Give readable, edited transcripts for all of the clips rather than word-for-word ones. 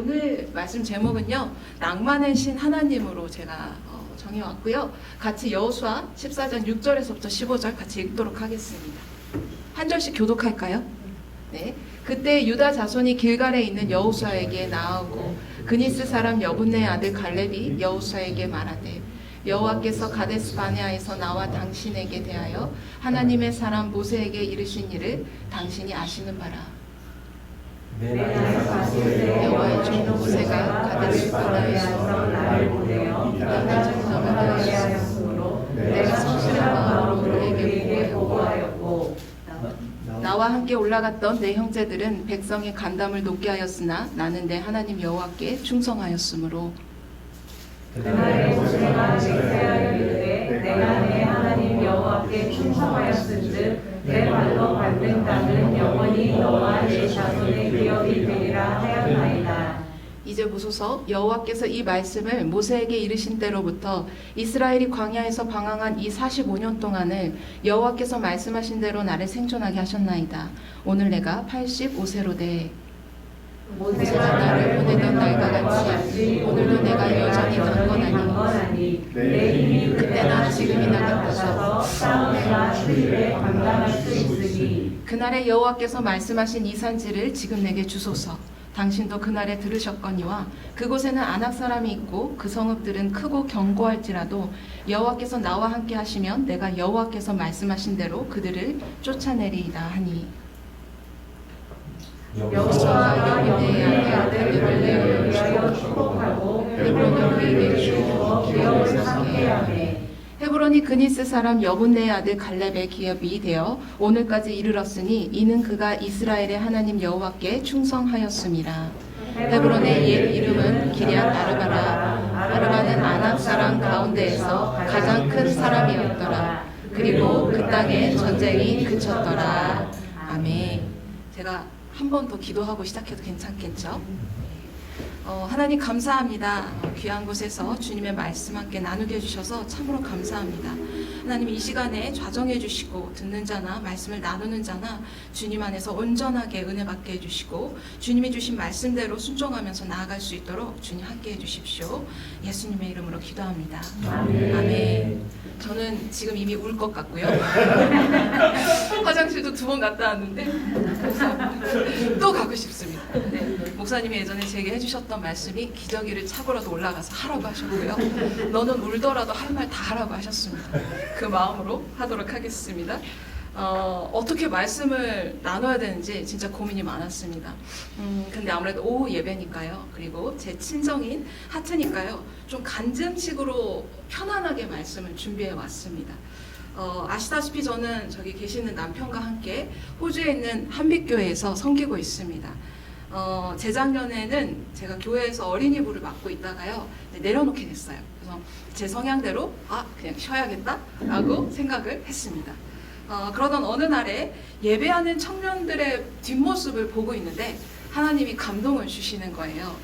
오늘 말씀 제목은요, 낭만의 신 하나님으로 제가 정해왔고요. 같이 여호수아 14장 6절에서부터 15절 같이 읽도록 하겠습니다. 한 절씩 교독할까요? 네. 그때 유다 자손이 길갈에 있는 여호수아에게 나아오고 그니스 사람 여분네의 아들 갈렙이 여호수아에게 말하되 여호와께서 가데스 바네아에서 나와 당신에게 대하여 하나님의 사람 모세에게 이르신 일을 당신이 아시는 바라. 여호와의 종 모세가 가데스 바네아에서 나를 보내어 나를 정탐하게 하였으므로 내가 성실한 마음으로 그에게 보고하였고 나와 함께 올라갔던 내 형제들은 백성의 간담을 높게 하였으나 나는 내 하나님 여호와께 충성하였으므로 그날에 모세가 맹세하여 이르되 내가 내 하나님 여호와께 충성하였은즉 내 발로 밟는 땅은 영원히 너와 내 자손의 기업이 되리라 하였나이다. 이제 보소서 여호와께서 이 말씀을 모세에게 이르신 때로부터 이스라엘이 광야에서 방황한 이 45년 동안을 여호와께서 말씀하신 대로 나를 생존하게 하셨나이다. 오늘 내가 85세로 돼 모세가 나를 보내던 날과 같이 오늘도 내가 여전히 강건하니 내 힘이 그때나 지금이나 같아서 싸움과 휴일에 감당할 수 있으니 그날에 여호와께서 말씀하신 이 산지를 지금 내게 주소서. 당신도 그날에 들으셨거니와 그곳에는 아낙 사람이 있고 그 성읍들은 크고 견고할지라도 여호와께서 나와 함께 하시면 내가 여호와께서 말씀하신 대로 그들을 쫓아내리이다 하니 여호수아가 여분네의 아들 갈렙을 위하여 축복하고 헤브론을 그에게 주어 기업을 삼게 하매 헤브론이 그니스 사람 여분네의 아들 갈렙의 기업이 되어 오늘까지 이르렀으니 이는 그가 이스라엘의 하나님 여호와께 충성하였음이라. 헤브론의 옛 이름은 기럇 아르바라. 아르바는 아낙 사람 가운데에서 가장 큰 사람이었더라. 그리고 그 땅에 전쟁이 그쳤더라. 아멘. 제가 한 번 더 기도하고 시작해도 괜찮겠죠? 하나님 감사합니다. 귀한 곳에서 주님의 말씀 함께 나누게 해주셔서 참으로 감사합니다. 하나님 이 시간에 좌정해 주시고 듣는 자나 말씀을 나누는 자나 주님 안에서 온전하게 은혜 받게 해주시고 주님이 주신 말씀대로 순종하면서 나아갈 수 있도록 주님 함께 해주십시오. 예수님의 이름으로 기도합니다. 아멘. 저는 지금 이미 울 것 같고요. 화장실도 2번 갔다 왔는데 또 가고 싶습니다. 네, 목사님이 예전에 제게 해주셨던 말씀이 기저귀를 차고라도 올라가서 하라고 하셨고요. 너는 울더라도 할 말 다 하라고 하셨습니다. 그 마음으로 하도록 하겠습니다. 어떻게 말씀을 나눠야 되는지 진짜 고민이 많았습니다. 근데 아무래도 오후 예배니까요. 그리고 제 친정인 하트니까요. 좀 간증식으로 편안하게 말씀을 준비해 왔습니다. 아시다시피 저는 저기 계시는 남편과 함께 호주에 있는 한빛교회에서 섬기고 있습니다. 재작년에는 제가 교회에서 어린이부를 맡고 있다가요. 내려놓게 됐어요. 그래서 제 성향대로 그냥 쉬어야겠다라고 생각을 했습니다. 그러던 어느 날에 예배하는 청년들의 뒷모습을 보고 있는데 하나님이 감동을 주시는 거예요.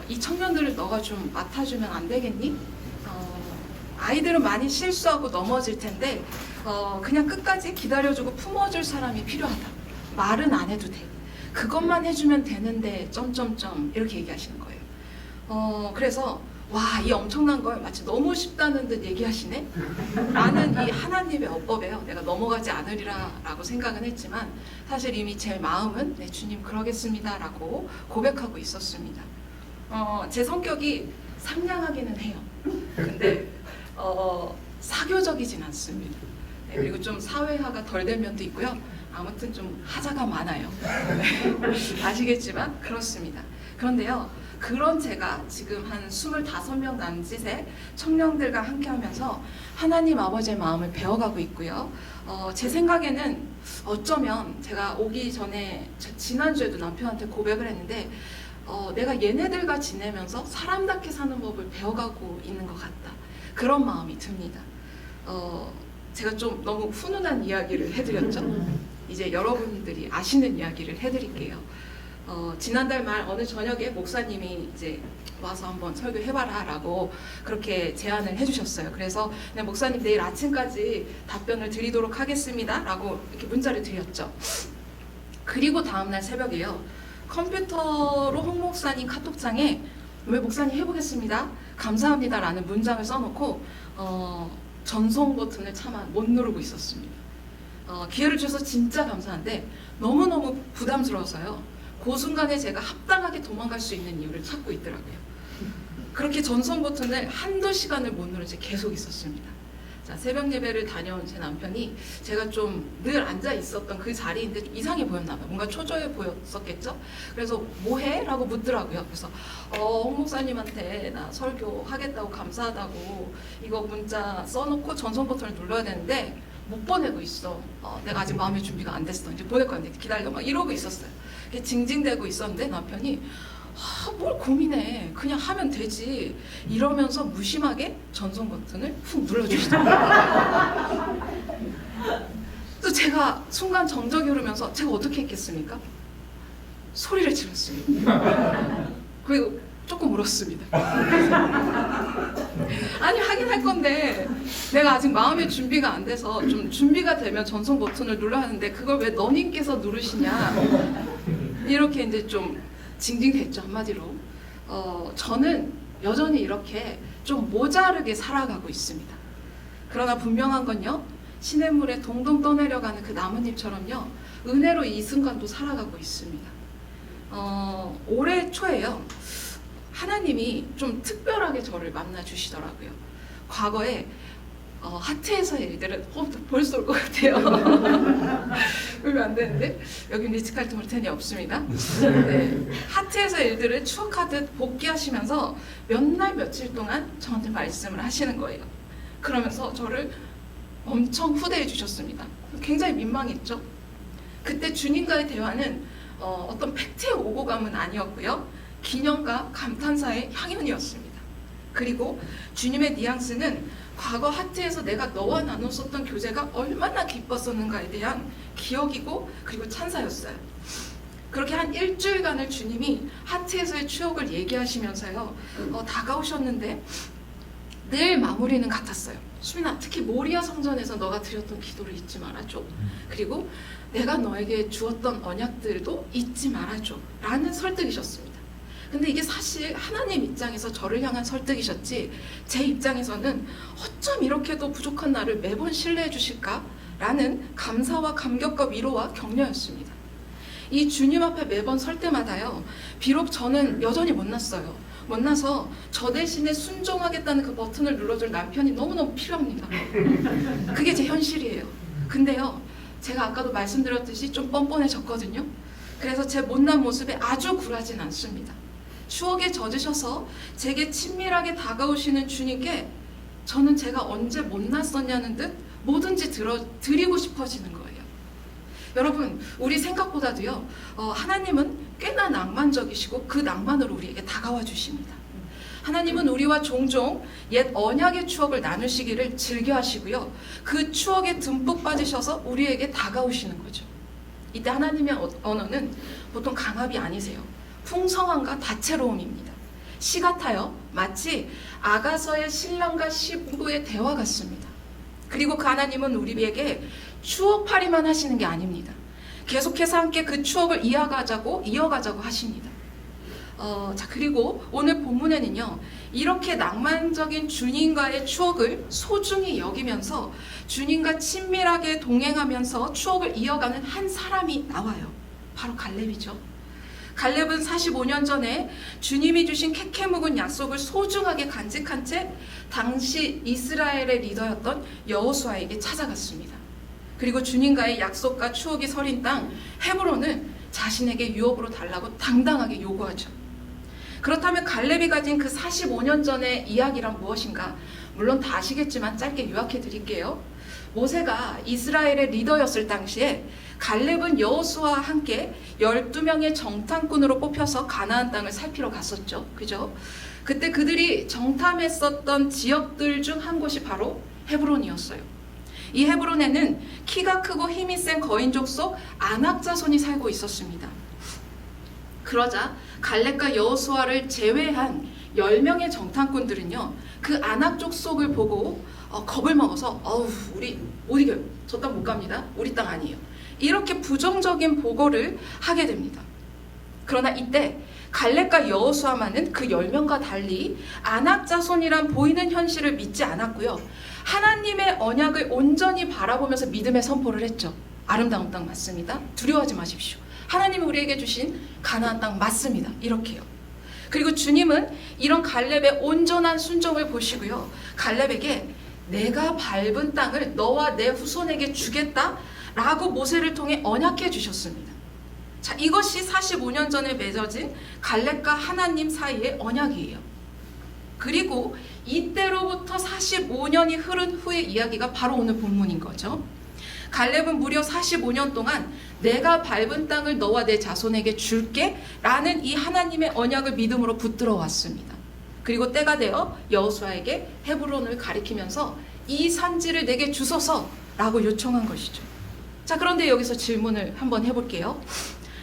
이 청년들을 너가 좀 맡아주면 안 되겠니? 아이들은 많이 실수하고 넘어질 텐데 그냥 끝까지 기다려주고 품어줄 사람이 필요하다. 말은 안 해도 돼. 그것만 해주면 되는데 점점점 이렇게 얘기하시는 거예요. 그래서 와, 이 엄청난 걸 마치 너무 쉽다는 듯 얘기하시네? 라는 이 하나님의 어법에요. 내가 넘어가지 않으리라 라고 생각은 했지만 사실 이미 제 마음은 네, 주님 그러겠습니다 라고 고백하고 있었습니다. 제 성격이 상냥하기는 해요. 근데 사교적이진 않습니다. 네, 그리고 좀 사회화가 덜 된 면도 있고요. 아무튼 좀 하자가 많아요. 네, 아시겠지만 그렇습니다. 그런데요. 그런 제가 지금 한 25명 남짓의 청년들과 함께 하면서 하나님 아버지의 마음을 배워가고 있고요. 제 생각에는 어쩌면 제가 오기 전에 지난주에도 남편한테 고백을 했는데 내가 얘네들과 지내면서 사람답게 사는 법을 배워가고 있는 것 같다. 그런 마음이 듭니다. 제가 좀 너무 훈훈한 이야기를 해드렸죠. 이제 여러분들이 아시는 이야기를 해드릴게요. 지난달 말 어느 저녁에 목사님이 이제 와서 한번 설교해봐라 라고 그렇게 제안을 해주셨어요. 그래서 그냥 목사님 내일 아침까지 답변을 드리도록 하겠습니다 라고 이렇게 문자를 드렸죠. 그리고 다음날 새벽에요. 컴퓨터로 홍 목사님 카톡장에 왜 목사님 해보겠습니다. 감사합니다라는 문장을 써놓고 전송 버튼을 차마 못 누르고 있었습니다. 기회를 주셔서 진짜 감사한데 너무너무 부담스러워서요. 그 순간에 제가 합당하게 도망갈 수 있는 이유를 찾고 있더라고요. 그렇게 전송 버튼을 한두 시간을 못 누른 채 계속 있었습니다. 자, 새벽 예배를 다녀온 제 남편이 제가 좀 늘 앉아 있었던 그 자리인데 좀 이상해 보였나 봐요. 뭔가 초조해 보였었겠죠. 그래서 뭐해? 라고 묻더라고요. 그래서 홍 목사님한테 나 설교 하겠다고 감사하다고 이거 문자 써놓고 전송 버튼을 눌러야 되는데 못 보내고 있어. 내가 아직 마음의 준비가 안 됐어. 이제 보낼 건데 기다려. 막 이러고 있었어요. 징징대고 있었는데 남편이 뭘 고민해. 그냥 하면 되지. 이러면서 무심하게 전송 버튼을 훅 눌러주시더라고요. 또 제가 순간 정적이 흐르면서 제가 어떻게 했겠습니까? 소리를 질렀습니다. 그리고 조금 울었습니다. 아니 하긴 할 건데 내가 아직 마음의 준비가 안 돼서 좀 준비가 되면 전송 버튼을 눌러야 하는데 그걸 왜 너님께서 누르시냐 이렇게 이제 좀 징징댔죠. 한마디로 저는 여전히 이렇게 좀 모자르게 살아가고 있습니다. 그러나 분명한 건요, 시냇물에 동동 떠내려가는 그 나뭇잎처럼요 은혜로 이 순간도 살아가고 있습니다. 올해 초에요 하나님이 좀 특별하게 저를 만나 주시더라고요. 과거에 하트에서의 일들은 벌써 올 것 같아요. 그러면 안 되는데 여기 리츠칼트 모르텐이 없습니다. 네. 하트에서의 일들을 추억하듯 복귀하시면서 몇 날 며칠 동안 저한테 말씀을 하시는 거예요. 그러면서 저를 엄청 후대해 주셨습니다. 굉장히 민망했죠. 그때 주님과의 대화는 어떤 팩트의 오고감은 아니었고요. 기념과 감탄사의 향연이었습니다. 그리고 주님의 뉘앙스는 과거 하트에서 내가 너와 나눴었던 교제가 얼마나 기뻤었는가에 대한 기억이고 그리고 찬사였어요. 그렇게 한 일주일간을 주님이 하트에서의 추억을 얘기하시면서요 다가오셨는데 늘 마무리는 같았어요. 수민아, 특히 모리아 성전에서 너가 드렸던 기도를 잊지 말아줘. 그리고 내가 너에게 주었던 언약들도 잊지 말아줘 라는 설득이셨습니다. 근데 이게 사실 하나님 입장에서 저를 향한 설득이셨지 제 입장에서는 어쩜 이렇게도 부족한 나를 매번 신뢰해 주실까? 라는 감사와 감격과 위로와 격려였습니다. 이 주님 앞에 매번 설 때마다요 비록 저는 여전히 못났어요. 못나서 저 대신에 순종하겠다는 그 버튼을 눌러줄 남편이 너무너무 필요합니다. 그게 제 현실이에요. 근데요 제가 아까도 말씀드렸듯이 좀 뻔뻔해졌거든요. 그래서 제 못난 모습에 아주 굴하진 않습니다. 추억에 젖으셔서 제게 친밀하게 다가오시는 주님께 저는 제가 언제 못났었냐는 듯 뭐든지 드리고 싶어지는 거예요. 여러분, 우리 생각보다도요 하나님은 꽤나 낭만적이시고 그 낭만으로 우리에게 다가와 주십니다. 하나님은 우리와 종종 옛 언약의 추억을 나누시기를 즐겨하시고요 그 추억에 듬뿍 빠지셔서 우리에게 다가오시는 거죠. 이때 하나님의 언어는 보통 강압이 아니세요. 풍성함과 다채로움입니다. 시 같아요. 마치 아가서의 신랑과 신부의 대화 같습니다. 그리고 그 하나님은 우리에게 추억팔이만 하시는 게 아닙니다. 계속해서 함께 그 추억을 이어가자고 하십니다. 자, 그리고 오늘 본문에는요 이렇게 낭만적인 주님과의 추억을 소중히 여기면서 주님과 친밀하게 동행하면서 추억을 이어가는 한 사람이 나와요. 바로 갈렙이죠. 갈렙은 45년 전에 주님이 주신 캐캐 묵은 약속을 소중하게 간직한 채 당시 이스라엘의 리더였던 여호수아에게 찾아갔습니다. 그리고 주님과의 약속과 추억이 서린 땅 헤브론을 자신에게 유업으로 달라고 당당하게 요구하죠. 그렇다면 갈렙이 가진 그 45년 전의 이야기란 무엇인가? 물론 다 아시겠지만 짧게 요약해 드릴게요. 모세가 이스라엘의 리더였을 당시에 갈렙은 여호수아와 함께 12명의 정탐꾼으로 뽑혀서 가나안 땅을 살피러 갔었죠. 그죠? 그때 그들이 정탐했었던 지역들 중 한 곳이 바로 헤브론이었어요. 이 헤브론에는 키가 크고 힘이 센 거인족 속 아낙 자손이 살고 있었습니다. 그러자 갈렙과 여호수아를 제외한 10명의 정탐꾼들은요 그 아낙 족속을 보고 겁을 먹어서 우리 못 이겨요. 저 땅 못 갑니다. 우리 땅 아니에요. 이렇게 부정적인 보고를 하게 됩니다. 그러나 이때 갈렙과 여호수아만은 그 10명과 달리 아낙 자손이란 보이는 현실을 믿지 않았고요. 하나님의 언약을 온전히 바라보면서 믿음의 선포를 했죠. 아름다운 땅 맞습니다. 두려워하지 마십시오. 하나님이 우리에게 주신 가나안 땅 맞습니다. 이렇게요. 그리고 주님은 이런 갈렙의 온전한 순종을 보시고요. 갈렙에게 내가 밟은 땅을 너와 내 후손에게 주겠다라고 모세를 통해 언약해 주셨습니다. 자, 이것이 45년 전에 맺어진 갈렙과 하나님 사이의 언약이에요. 그리고 이때로부터 45년이 흐른 후의 이야기가 바로 오늘 본문인 거죠. 갈렙은 무려 45년 동안 내가 밟은 땅을 너와 내 자손에게 줄게 라는 이 하나님의 언약을 믿음으로 붙들어 왔습니다. 그리고 때가 되어 여호수아에게 헤브론을 가리키면서 이 산지를 내게 주소서 라고 요청한 것이죠. 자, 그런데 여기서 질문을 한번 해볼게요.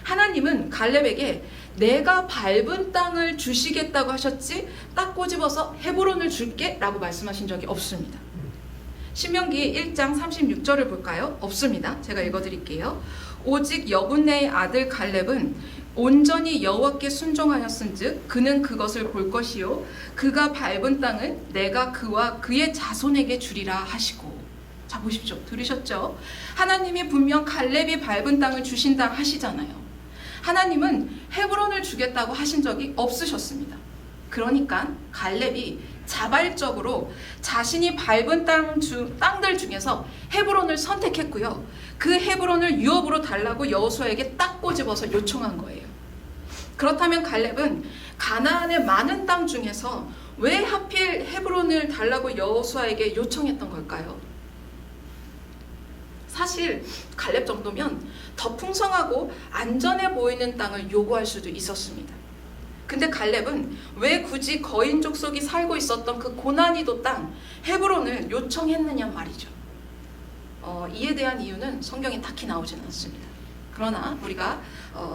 하나님은 갈렙에게 내가 밟은 땅을 주시겠다고 하셨지 딱 꼬집어서 헤브론을 줄게 라고 말씀하신 적이 없습니다. 신명기 1장 36절을 볼까요? 없습니다. 제가 읽어드릴게요. 오직 여분네의 아들 갈렙은 온전히 여호와께 순종하였은즉 그는 그것을 볼 것이요 그가 밟은 땅은 내가 그와 그의 자손에게 주리라 하시고. 자, 보십시오. 들으셨죠? 하나님이 분명 갈렙이 밟은 땅을 주신다 하시잖아요. 하나님은 헤브론을 주겠다고 하신 적이 없으셨습니다. 그러니까 갈렙이 자발적으로 자신이 밟은 땅들 중에서 헤브론을 선택했고요. 그 헤브론을 유업으로 달라고 여호수아에게 딱 꼬집어서 요청한 거예요. 그렇다면 갈렙은 가나안의 많은 땅 중에서 왜 하필 헤브론을 달라고 여호수아에게 요청했던 걸까요? 사실 갈렙 정도면 더 풍성하고 안전해 보이는 땅을 요구할 수도 있었습니다. 근데 갈렙은 왜 굳이 거인 족속이 살고 있었던 그 고난이도 땅 헤브론을 요청했느냐 말이죠. 이에 대한 이유는 성경에 딱히 나오지는 않습니다. 그러나 우리가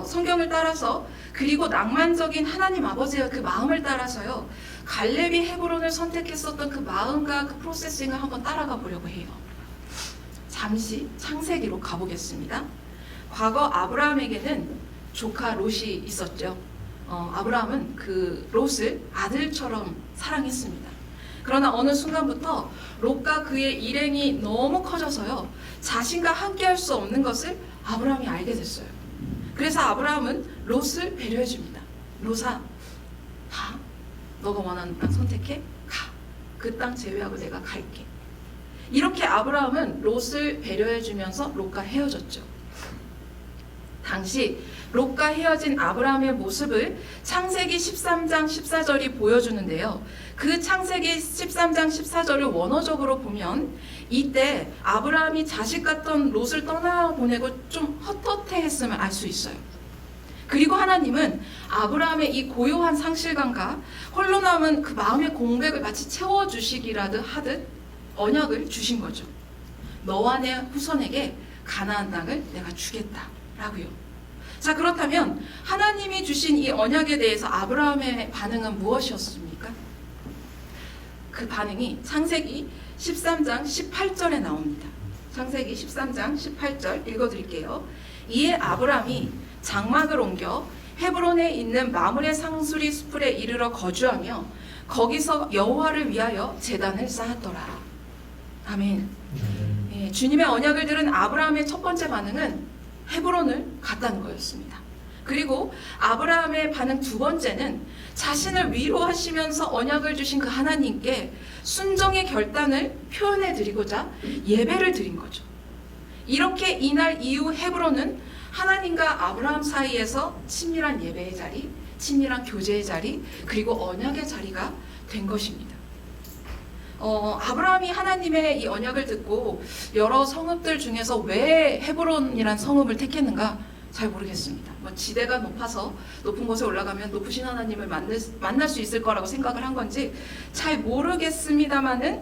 성경을 따라서 그리고 낭만적인 하나님 아버지의 그 마음을 따라서요. 갈렙이 헤브론을 선택했었던 그 마음과 그 프로세싱을 한번 따라가 보려고 해요. 잠시 창세기로 가보겠습니다. 과거 아브라함에게는 조카 롯이 있었죠. 아브라함은 그 롯을 아들처럼 사랑했습니다. 그러나 어느 순간부터 롯과 그의 일행이 너무 커져서요. 자신과 함께 할 수 없는 것을 아브라함이 알게 됐어요. 그래서 아브라함은 롯을 배려해 줍니다. 롯아, 가. 너가 원하는 땅 선택해. 가. 그 땅 제외하고 내가 갈게. 이렇게 아브라함은 롯을 배려해 주면서 롯과 헤어졌죠. 당시 롯과 헤어진 아브라함의 모습을 창세기 13장 14절이 보여주는데요. 그 창세기 13장 14절을 원어적으로 보면 이때 아브라함이 자식 같던 롯을 떠나보내고 좀 헛헛해했음을 알 수 있어요. 그리고 하나님은 아브라함의 이 고요한 상실감과 홀로 남은 그 마음의 공백을 마치 채워주시기라도 하듯 언약을 주신 거죠. 너와 내 후손에게 가나안 땅을 내가 주겠다라고요. 자, 그렇다면 하나님이 주신 이 언약에 대해서 아브라함의 반응은 무엇이었습니까? 그 반응이 창세기 13장 18절에 나옵니다. 창세기 13장 18절 읽어드릴게요. 이에 아브라함이 장막을 옮겨 헤브론에 있는 마므레 상수리 수풀에 이르러 거주하며 거기서 여호와를 위하여 제단을 쌓았더라. 아멘. 예, 주님의 언약을 들은 아브라함의 첫 번째 반응은 헤브론을 갔다는 거였습니다. 그리고 아브라함의 반응 두 번째는 자신을 위로하시면서 언약을 주신 그 하나님께 순종의 결단을 표현해 드리고자 예배를 드린 거죠. 이렇게 이날 이후 헤브론은 하나님과 아브라함 사이에서 친밀한 예배의 자리, 친밀한 교제의 자리, 그리고 언약의 자리가 된 것입니다. 아브라함이 하나님의 이 언약을 듣고 여러 성읍들 중에서 왜 헤브론이란 성읍을 택했는가 잘 모르겠습니다. 지대가 높아서 높은 곳에 올라가면 높으신 하나님을 만날 수 있을 거라고 생각을 한 건지 잘 모르겠습니다만은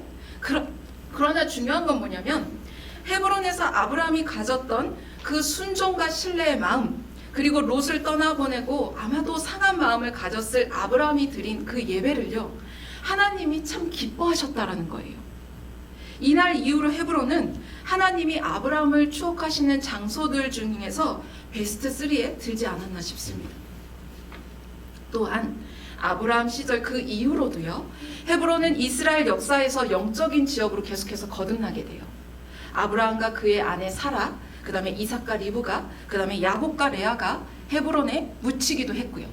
그러나 중요한 건 뭐냐면 헤브론에서 아브라함이 가졌던 그 순종과 신뢰의 마음, 그리고 롯을 떠나보내고 아마도 상한 마음을 가졌을 아브라함이 드린 그 예배를요, 하나님이 참 기뻐하셨다라는 거예요. 이날 이후로 헤브론은 하나님이 아브라함을 추억하시는 장소들 중에서 베스트 3에 들지 않았나 싶습니다. 또한 아브라함 시절 그 이후로도요, 헤브론은 이스라엘 역사에서 영적인 지역으로 계속해서 거듭나게 돼요. 아브라함과 그의 아내 사라, 그 다음에 이삭과 리브가, 그 다음에 야곱과 레아가 헤브론에 묻히기도 했고요.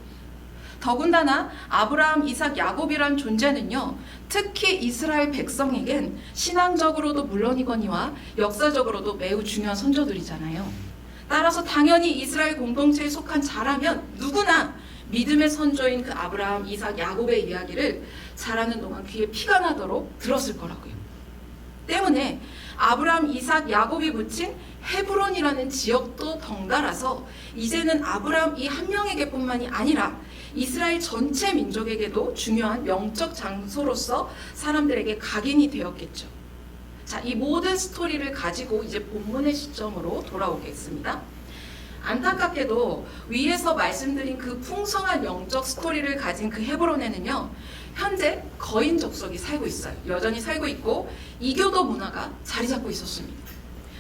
더군다나 아브라함, 이삭, 야곱이란 존재는요, 특히 이스라엘 백성에겐 신앙적으로도 물론이거니와 역사적으로도 매우 중요한 선조들이잖아요. 따라서 당연히 이스라엘 공동체에 속한 자라면 누구나 믿음의 선조인 그 아브라함, 이삭, 야곱의 이야기를 자라는 동안 귀에 피가 나도록 들었을 거라고요. 때문에 아브라함, 이삭, 야곱이 묻힌 헤브론이라는 지역도 덩달아서 이제는 아브라함 이 한 명에게뿐만이 아니라 이스라엘 전체 민족에게도 중요한 명적 장소로서 사람들에게 각인이 되었겠죠. 자, 이 모든 스토리를 가지고 이제 본문의 시점으로 돌아오겠습니다. 안타깝게도 위에서 말씀드린 그 풍성한 영적 스토리를 가진 그 헤브론에는요, 현재 거인 족속이 살고 있어요. 여전히 살고 있고 이교도 문화가 자리 잡고 있었습니다.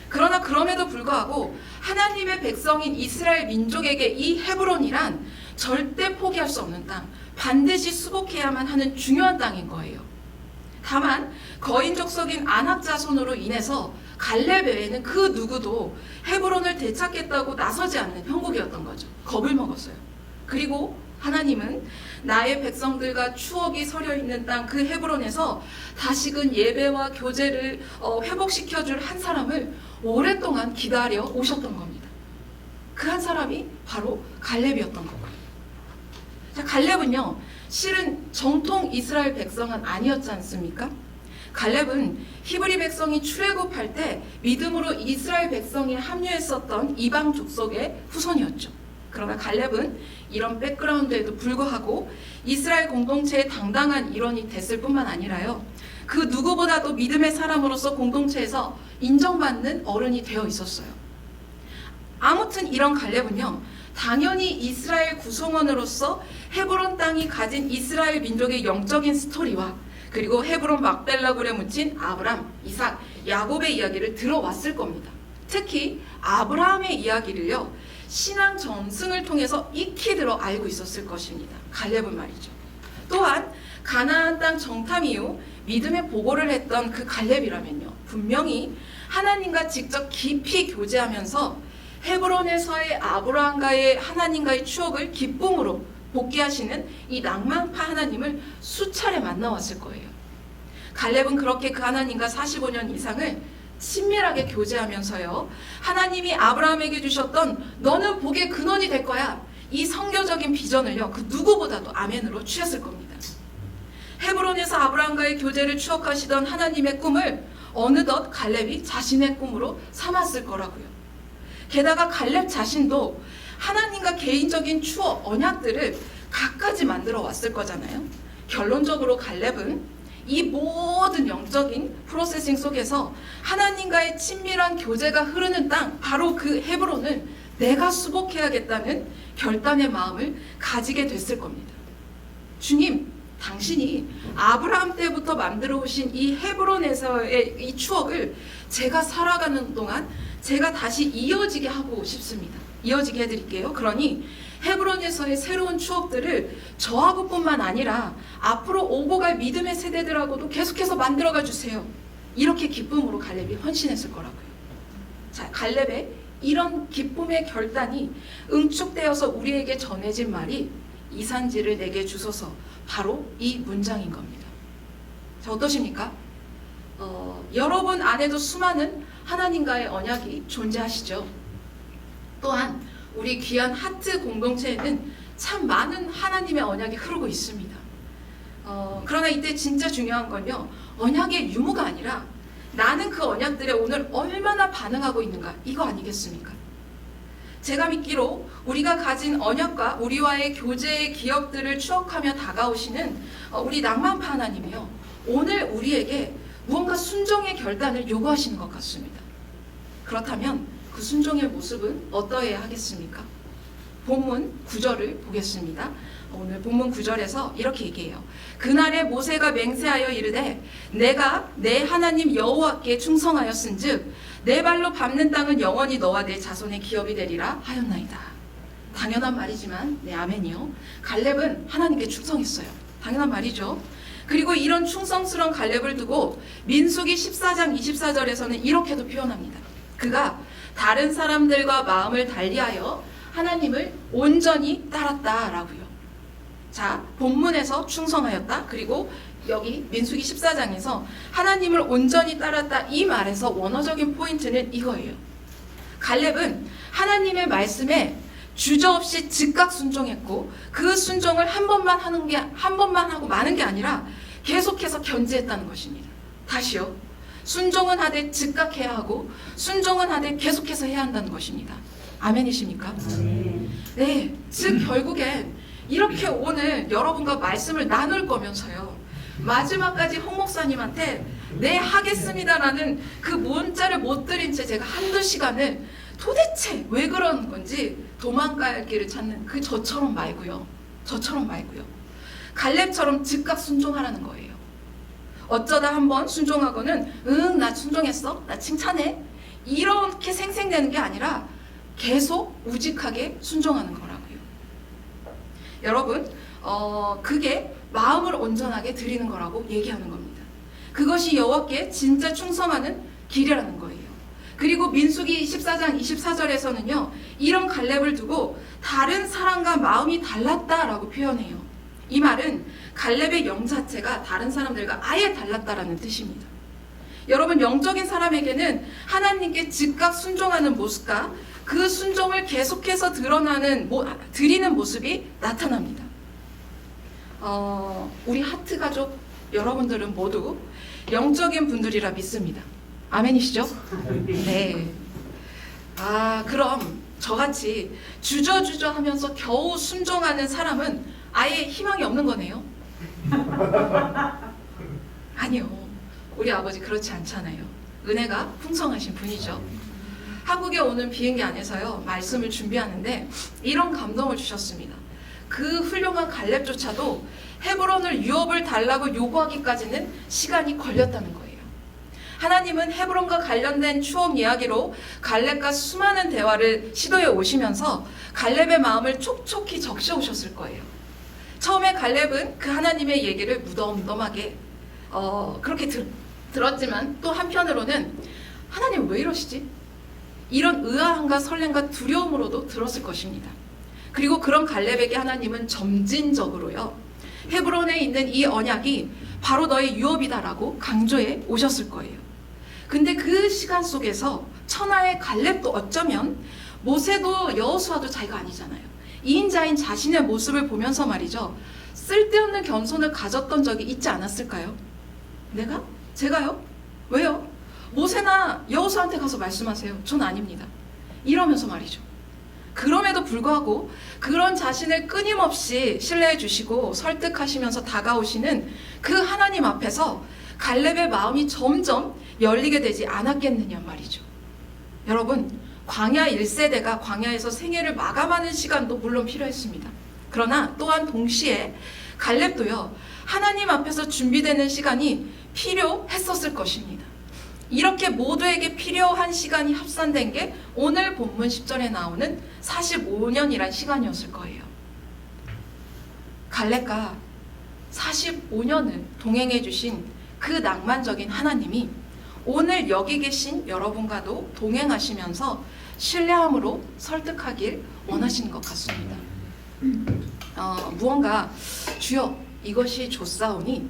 그러나 그럼에도 불구하고 하나님의 백성인 이스라엘 민족에게 이 헤브론이란 절대 포기할 수 없는 땅, 반드시 수복해야만 하는 중요한 땅인 거예요. 다만 거인 족속인 아낙 자손으로 인해서 갈렙 외에는 그 누구도 헤브론을 되찾겠다고 나서지 않는 형국이었던 거죠. 겁을 먹었어요. 그리고 하나님은 나의 백성들과 추억이 서려있는 땅 그 헤브론에서 다시금 예배와 교제를 회복시켜줄 한 사람을 오랫동안 기다려 오셨던 겁니다. 그 한 사람이 바로 갈렙이었던 거고요. 자, 갈렙은요, 실은 정통 이스라엘 백성은 아니었지 않습니까? 갈렙은 히브리 백성이 출애굽할 때 믿음으로 이스라엘 백성에 합류했었던 이방 족속의 후손이었죠. 그러나 갈렙은 이런 백그라운드에도 불구하고 이스라엘 공동체의 당당한 일원이 됐을 뿐만 아니라요, 그 누구보다도 믿음의 사람으로서 공동체에서 인정받는 어른이 되어 있었어요. 아무튼 이런 갈렙은요, 당연히 이스라엘 구성원으로서 헤브론 땅이 가진 이스라엘 민족의 영적인 스토리와 그리고 헤브론 막벨라굴에 묻힌 아브람, 이삭, 야곱의 이야기를 들어왔을 겁니다. 특히 아브라함의 이야기를요, 신앙 전승을 통해서 익히 들어 알고 있었을 것입니다. 갈렙은 말이죠. 또한 가나안 땅 정탐 이후 믿음의 보고를 했던 그 갈렙이라면요, 분명히 하나님과 직접 깊이 교제하면서 헤브론에서의 아브라함과의 하나님과의 추억을 기쁨으로 복귀하시는 이 낭만파 하나님을 수차례 만나왔을 거예요. 갈렙은 그렇게 그 하나님과 45년 이상을 친밀하게 교제하면서요, 하나님이 아브라함에게 주셨던 너는 복의 근원이 될 거야, 이 성교적인 비전을요, 그 누구보다도 아멘으로 취했을 겁니다. 헤브론에서 아브라함과의 교제를 추억하시던 하나님의 꿈을 어느덧 갈렙이 자신의 꿈으로 삼았을 거라고요. 게다가 갈렙 자신도 하나님과 개인적인 추억, 언약들을 갖가지 만들어 왔을 거잖아요. 결론적으로 갈렙은 이 모든 영적인 프로세싱 속에서 하나님과의 친밀한 교제가 흐르는 땅, 바로 그 헤브론을 내가 수복해야겠다는 결단의 마음을 가지게 됐을 겁니다. 주님, 당신이 아브라함 때부터 만들어 오신 이 헤브론에서의 이 추억을 제가 살아가는 동안 제가 다시 이어지게 하고 싶습니다. 이어지게 해드릴게요. 그러니 헤브론에서의 새로운 추억들을 저하고 뿐만 아니라 앞으로 오고 갈 믿음의 세대들하고도 계속해서 만들어가 주세요. 이렇게 기쁨으로 갈렙이 헌신했을 거라고요. 자, 갈렙의 이런 기쁨의 결단이 응축되어서 우리에게 전해진 말이 이산지를 내게 주소서, 바로 이 문장인 겁니다. 자, 어떠십니까? 여러분 안에도 수많은 하나님과의 언약이 존재하시죠. 또한 우리 귀한 하트 공동체에는 참 많은 하나님의 언약이 흐르고 있습니다. 그러나 이때 진짜 중요한 건요, 언약의 유무가 아니라 나는 그 언약들에 오늘 얼마나 반응하고 있는가, 이거 아니겠습니까? 제가 믿기로 우리가 가진 언약과 우리와의 교제의 기억들을 추억하며 다가오시는 우리 낭만파 하나님이요, 오늘 우리에게 무언가 순종의 결단을 요구하시는 것 같습니다. 그렇다면 그 순종의 모습은 어떠해야 하겠습니까? 본문 9절을 보겠습니다. 오늘 본문 9절에서 이렇게 얘기해요. 그날에 모세가 맹세하여 이르되 내가 내 하나님 여호와께 충성하였은즉 내 발로 밟는 땅은 영원히 너와 내 자손의 기업이 되리라 하였나이다. 당연한 말이지만 네 아멘이요. 갈렙은 하나님께 충성했어요. 당연한 말이죠. 그리고 이런 충성스러운 갈렙을 두고 민수기 14장 24절에서는 이렇게도 표현합니다. 그가 다른 사람들과 마음을 달리하여 하나님을 온전히 따랐다라고요. 자, 본문에서 충성하였다. 그리고 여기 민수기 14장에서 하나님을 온전히 따랐다. 이 말에서 원어적인 포인트는 이거예요. 갈렙은 하나님의 말씀에 주저없이 즉각 순종했고 그 순종을 한 번만 하고 마는 게 아니라 계속해서 견지했다는 것입니다. 다시요. 순종은 하되 즉각 해야 하고 순종은 하되 계속해서 해야 한다는 것입니다. 아멘이십니까? 네, 즉 결국엔 이렇게 오늘 여러분과 말씀을 나눌 거면서요. 마지막까지 홍 목사님한테 네 하겠습니다라는 그 문자를 못 드린 채 제가 한두 시간을 도대체 왜 그런 건지 도망갈 길을 찾는 그 저처럼 말고요. 갈렙처럼 즉각 순종하라는 거예요. 어쩌다 한번 순종하고는 응 나 순종했어 나 칭찬해 이렇게 생생되는 게 아니라 계속 우직하게 순종하는 거라고요. 여러분 그게 마음을 온전하게 드리는 거라고 얘기하는 겁니다. 그것이 여호와께 진짜 충성하는 길이라는 거예요. 그리고 민수기 14장 24절에서는요 이런 갈렙을 두고 다른 사람과 마음이 달랐다라고 표현해요. 이 말은 갈렙의 영 자체가 다른 사람들과 아예 달랐다라는 뜻입니다. 여러분 영적인 사람에게는 하나님께 즉각 순종하는 모습과 그 순종을 계속해서 드리는 모습이 나타납니다. 우리 하트 가족 여러분들은 모두 영적인 분들이라 믿습니다. 아멘이시죠? 네. 그럼 저같이 주저주저 하면서 겨우 순종하는 사람은 아예 희망이 없는 거네요. 아니요. 우리 아버지 그렇지 않잖아요. 은혜가 풍성하신 분이죠. 한국에 오는 비행기 안에서요 말씀을 준비하는데 이런 감동을 주셨습니다. 그 훌륭한 갈렙조차도 헤브론을 유업을 달라고 요구하기까지는 시간이 걸렸다는 거예요. 하나님은 헤브론과 관련된 추억 이야기로 갈렙과 수많은 대화를 시도해 오시면서 갈렙의 마음을 촉촉히 적셔 오셨을 거예요. 처음에 갈렙은 그 하나님의 얘기를 무덤덤하게 그렇게 들었지만 또 한편으로는 하나님 왜 이러시지? 이런 의아함과 설렘과 두려움으로도 들었을 것입니다. 그리고 그런 갈렙에게 하나님은 점진적으로요 헤브론에 있는 이 언약이 바로 너의 유업이다라고 강조해 오셨을 거예요. 근데 그 시간 속에서 천하의 갈렙도 어쩌면 모세도 여호수아도 자기가 아니잖아요. 2인자인 자신의 모습을 보면서 말이죠. 쓸데없는 겸손을 가졌던 적이 있지 않았을까요? 내가? 제가요? 왜요? 모세나 여호수아한테 가서 말씀하세요. 전 아닙니다. 이러면서 말이죠. 그럼에도 불구하고 그런 자신을 끊임없이 신뢰해 주시고 설득하시면서 다가오시는 그 하나님 앞에서 갈렙의 마음이 점점 열리게 되지 않았겠느냐 말이죠. 여러분 광야 1세대가 광야에서 생애를 마감하는 시간도 물론 필요했습니다. 그러나 또한 동시에 갈렙도요 하나님 앞에서 준비되는 시간이 필요했었을 것입니다. 이렇게 모두에게 필요한 시간이 합산된 게 오늘 본문 10절에 나오는 45년이란 시간이었을 거예요. 갈렙과 45년을 동행해 주신 그 낭만적인 하나님이 오늘 여기 계신 여러분과도 동행하시면서 신뢰함으로 설득하길 원하시는 것 같습니다. 무언가 주여 이것이 좋사오니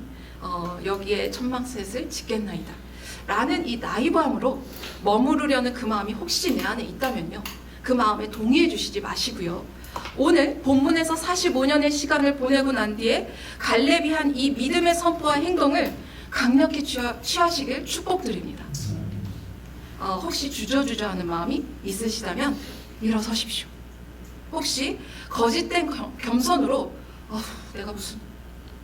여기에 천막셋을 짓겠나이다 라는 이 나이브함으로 머무르려는 그 마음이 혹시 내 안에 있다면요 그 마음에 동의해 주시지 마시고요 오늘 본문에서 45년의 시간을 보내고 난 뒤에 갈렙이 한 이 믿음의 선포와 행동을 강력히 취하시길 축복드립니다. 혹시 주저주저하는 마음이 있으시다면 일어서십시오. 혹시 거짓된 겸손으로 내가 무슨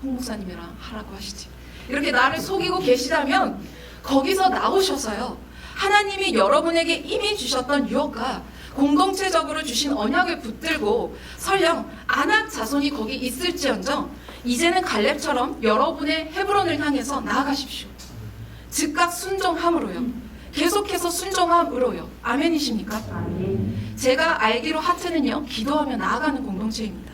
홍 목사님이랑 하라고 하시지 이렇게 나를 속이고 계시다면 거기서 나오셔서요 하나님이 여러분에게 이미 주셨던 유업과 공동체적으로 주신 언약을 붙들고 설령 아낙 자손이 거기 있을지언정 이제는 갈렙처럼 여러분의 헤브론을 향해서 나아가십시오. 즉각 순종함으로요 계속해서 순종함으로요. 아멘이십니까? 아멘. 제가 알기로 하트는요, 기도하며 나아가는 공동체입니다.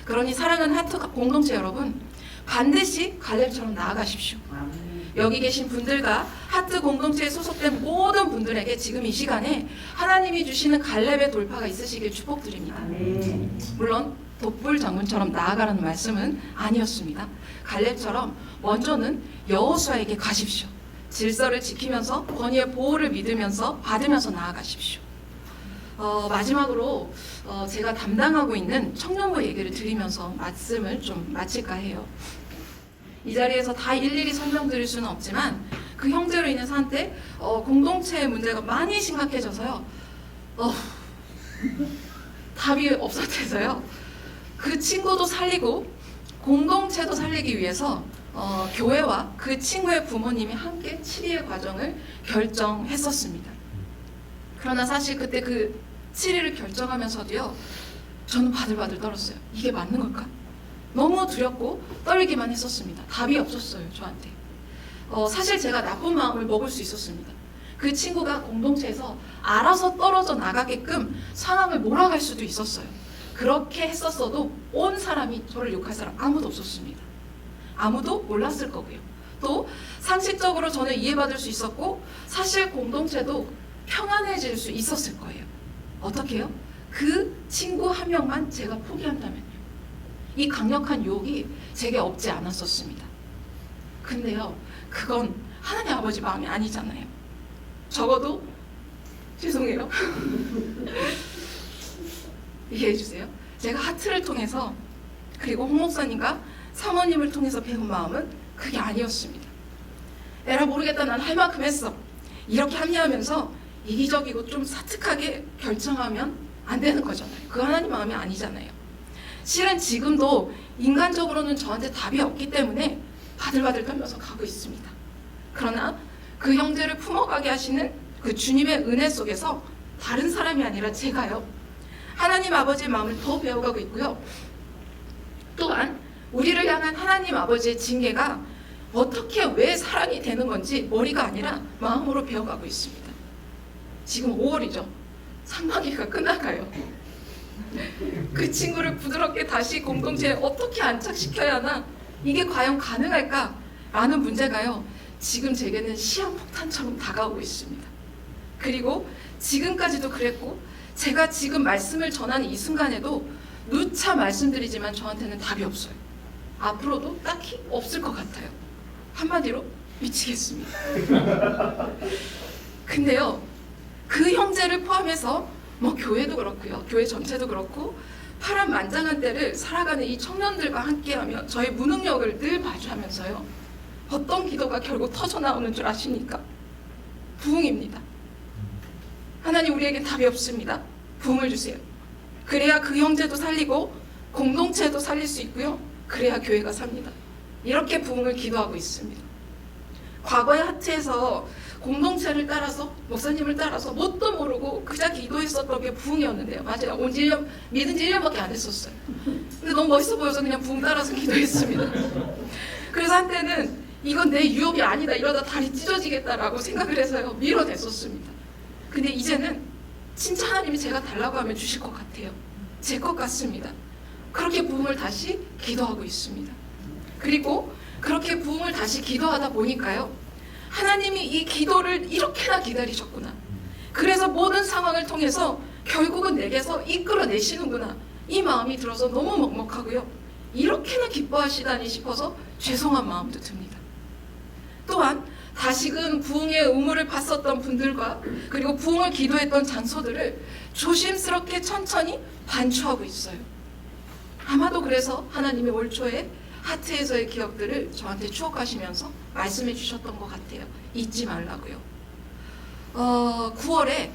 그러니 사랑하는 하트 공동체 여러분, 반드시 갈렙처럼 나아가십시오. 아멘. 여기 계신 분들과 하트 공동체에 소속된 모든 분들에게 지금 이 시간에 하나님이 주시는 갈렙의 돌파가 있으시길 축복드립니다. 아멘. 물론 독불 장군처럼 나아가라는 말씀은 아니었습니다. 갈렙처럼 먼저는 여호수아에게 가십시오. 질서를 지키면서 권위의 보호를 믿으면서 받으면서 나아가십시오. 마지막으로 제가 담당하고 있는 청년부 얘기를 드리면서 말씀을 좀 마칠까 해요. 이 자리에서 다 일일이 설명드릴 수는 없지만 그 형제로 인해서 한때 공동체의 문제가 많이 심각해져서요. 답이 없었대서요. 그 친구도 살리고 공동체도 살리기 위해서 교회와 그 친구의 부모님이 함께 치리의 과정을 결정했었습니다. 그러나 사실 그때 그 치리를 결정하면서도요, 저는 바들바들 떨었어요. 이게 맞는 걸까? 너무 두렵고 떨리기만 했었습니다. 답이 없었어요, 저한테. 사실 제가 나쁜 마음을 먹을 수 있었습니다. 그 친구가 공동체에서 알아서 떨어져 나가게끔 상황을 몰아갈 수도 있었어요. 그렇게 했었어도 온 사람이 저를 욕할 사람 아무도 없었습니다. 아무도 몰랐을 거고요. 또 상식적으로 저는 이해받을 수 있었고 사실 공동체도 평안해질 수 있었을 거예요. 어떻게 해요? 그 친구 한 명만 제가 포기한다면요. 이 강력한 유혹이 제게 없지 않았었습니다. 근데요, 그건 하나님 아버지 마음이 아니잖아요. 적어도 죄송해요. 이해해 주세요. 제가 하트를 통해서 그리고 홍 목사님과 사모님을 통해서 배운 마음은 그게 아니었습니다. 에라 모르겠다, 난 할 만큼 했어. 이렇게 합리하면서 이기적이고 좀 사특하게 결정하면 안 되는 거잖아요. 그 하나님 마음이 아니잖아요. 실은 지금도 인간적으로는 저한테 답이 없기 때문에 바들바들 떨면서 가고 있습니다. 그러나 그 형제를 품어가게 하시는 그 주님의 은혜 속에서 다른 사람이 아니라 제가요, 하나님 아버지의 마음을 더 배워가고 있고요. 또한 우리를 향한 하나님 아버지의 징계가 어떻게 왜 사랑이 되는 건지 머리가 아니라 마음으로 배워가고 있습니다. 지금 5월이죠. 상반기가 끝나가요. 그 친구를 부드럽게 다시 공동체에 어떻게 안착시켜야 하나, 이게 과연 가능할까? 라는 문제가요, 지금 제게는 시한폭탄처럼 다가오고 있습니다. 그리고 지금까지도 그랬고 제가 지금 말씀을 전하는 이 순간에도 누차 말씀드리지만 저한테는 답이 없어요. 앞으로도 딱히 없을 것 같아요. 한마디로 미치겠습니다. 근데요, 그 형제를 포함해서 교회도 그렇고요, 교회 전체도 그렇고 파란만장한 때를 살아가는 이 청년들과 함께하며 저의 무능력을 늘 마주하면서요, 어떤 기도가 결국 터져나오는 줄 아십니까? 부흥입니다. 하나님, 우리에게 답이 없습니다. 부흥을 주세요. 그래야 그 형제도 살리고 공동체도 살릴 수 있고요, 그래야 교회가 삽니다. 이렇게 부흥을 기도하고 있습니다. 과거의 하트에서 공동체를 따라서, 목사님을 따라서 뭣도 모르고 그저 기도했었던 게 부흥이었는데요. 맞아요. 온 지 1년, 믿은 지 1년밖에 안 됐었어요. 근데 너무 멋있어 보여서 그냥 부흥 따라서 기도했습니다. 그래서 한때는 이건 내 유혹이 아니다, 이러다 다리 찢어지겠다라고 생각을 해서요, 밀어냈었습니다. 근데 이제는 진짜 하나님이 제가 달라고 하면 주실 것 같아요. 제 것 같습니다. 그렇게 부흥을 다시 기도하고 있습니다. 그리고 그렇게 부흥을 다시 기도하다 보니까요, 하나님이 이 기도를 이렇게나 기다리셨구나. 그래서 모든 상황을 통해서 결국은 내게서 이끌어내시는구나. 이 마음이 들어서 너무 먹먹하고요, 이렇게나 기뻐하시다니 싶어서 죄송한 마음도 듭니다. 또한 다시금 부흥의 의무를 봤었던 분들과 그리고 부흥을 기도했던 장소들을 조심스럽게 천천히 반추하고 있어요. 아마도 그래서 하나님이 올 초에 하트에서의 기억들을 저한테 추억하시면서 말씀해 주셨던 것 같아요. 잊지 말라고요. 9월에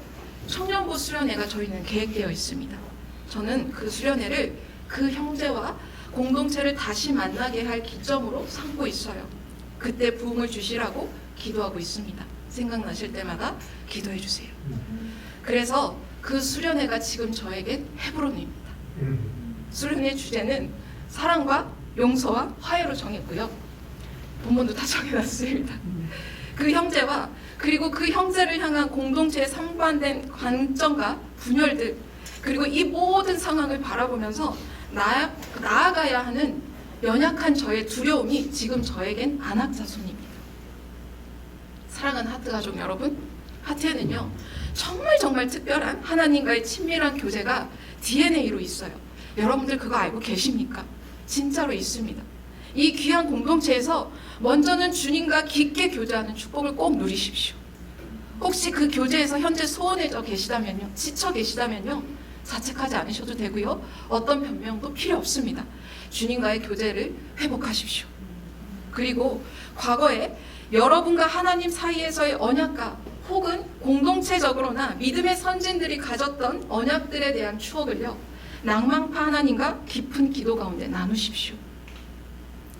청년부 수련회가 저희는 계획되어 있습니다. 저는 그 수련회를 그 형제와 공동체를 다시 만나게 할 기점으로 삼고 있어요. 그때 부흥을 주시라고 기도하고 있습니다. 생각나실 때마다 기도해 주세요. 그래서 그 수련회가 지금 저에겐 헤브론입니다. 수련회 주제는 사랑과 용서와 화해로 정했고요. 본문도 다 정해놨습니다. 그 형제와 그리고 그 형제를 향한 공동체의 상반된 관점과 분열들, 그리고 이 모든 상황을 바라보면서 나아가야 하는 연약한 저의 두려움이 지금 저에겐 안악자손입니다. 사랑하는 하트 가족 여러분, 하트에는요 정말 특별한 하나님과의 친밀한 교제가 DNA로 있어요. 여러분들 그거 알고 계십니까? 진짜로 있습니다. 이 귀한 공동체에서 먼저는 주님과 깊게 교제하는 축복을 꼭 누리십시오. 혹시 그 교제에서 현재 소원해져 계시다면요, 지쳐 계시다면요, 자책하지 않으셔도 되고요, 어떤 변명도 필요 없습니다. 주님과의 교제를 회복하십시오. 그리고 과거에 여러분과 하나님 사이에서의 언약과 혹은 공동체적으로나 믿음의 선진들이 가졌던 언약들에 대한 추억을요, 낭만파 하나님과 깊은 기도 가운데 나누십시오.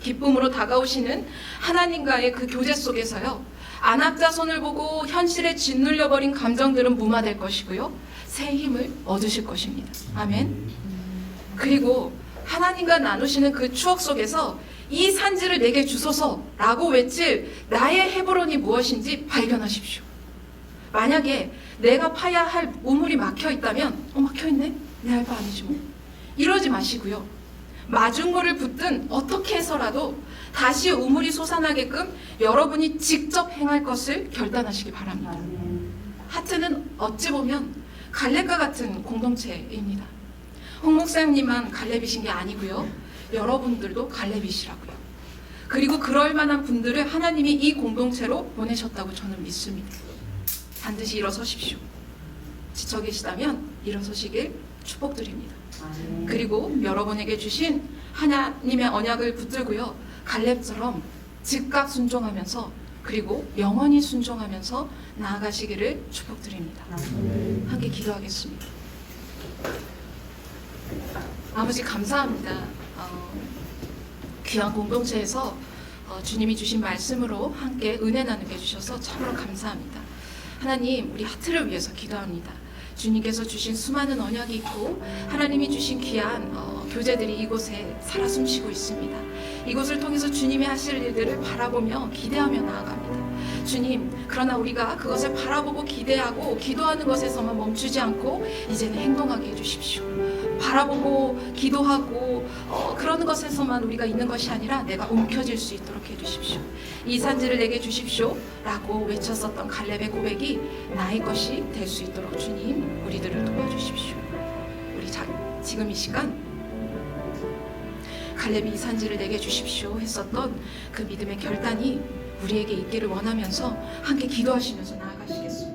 기쁨으로 다가오시는 하나님과의 그 교제 속에서요, 안악자손을 보고 현실에 짓눌려버린 감정들은 무마될 것이고요, 새 힘을 얻으실 것입니다. 아멘. 그리고 하나님과 나누시는 그 추억 속에서 이 산지를 내게 주소서라고 외칠 나의 헤브론이 무엇인지 발견하십시오. 만약에 내가 파야 할 우물이 막혀 있다면 막혀있네? 내 할 바 아니지 뭐. 이러지 마시고요, 마중물을 붙든 어떻게 해서라도 다시 우물이 솟아나게끔 여러분이 직접 행할 것을 결단하시기 바랍니다. 하트는 어찌 보면 갈렙과 같은 공동체입니다. 홍 목사님만 갈렙이신 게 아니고요, 여러분들도 갈렙이시라고요. 그리고 그럴 만한 분들을 하나님이 이 공동체로 보내셨다고 저는 믿습니다. 반드시 일어서십시오. 지쳐 계시다면 일어서시길 축복드립니다. 그리고 여러분에게 주신 하나님의 언약을 붙들고요, 갈렙처럼 즉각 순종하면서 그리고 영원히 순종하면서 나아가시기를 축복드립니다. 함께 기도하겠습니다. 아버지 감사합니다. 귀한 공동체에서 주님이 주신 말씀으로 함께 은혜 나누게 해주셔서 참으로 감사합니다. 하나님, 우리 하트를 위해서 기도합니다. 주님께서 주신 수많은 언약이 있고 하나님이 주신 귀한 교제들이 이곳에 살아 숨쉬고 있습니다. 이곳을 통해서 주님이 하실 일들을 바라보며 기대하며 나아갑니다. 주님, 그러나 우리가 그것을 바라보고 기대하고 기도하는 것에서만 멈추지 않고 이제는 행동하게 해주십시오. 바라보고 기도하고 그러는 것에서만 우리가 있는 것이 아니라 내가 움켜질 수 있도록 해주십시오. 이 산지를 내게 주십시오 라고 외쳤었던 갈렙의 고백이 나의 것이 될 수 있도록 주님, 우리들을 도와주십시오. 우리 지금 이 시간 갈렙이 이 산지를 내게 주십시오 했었던 그 믿음의 결단이 우리에게 있기를 원하면서 함께 기도하시면서 나아가시겠습니다.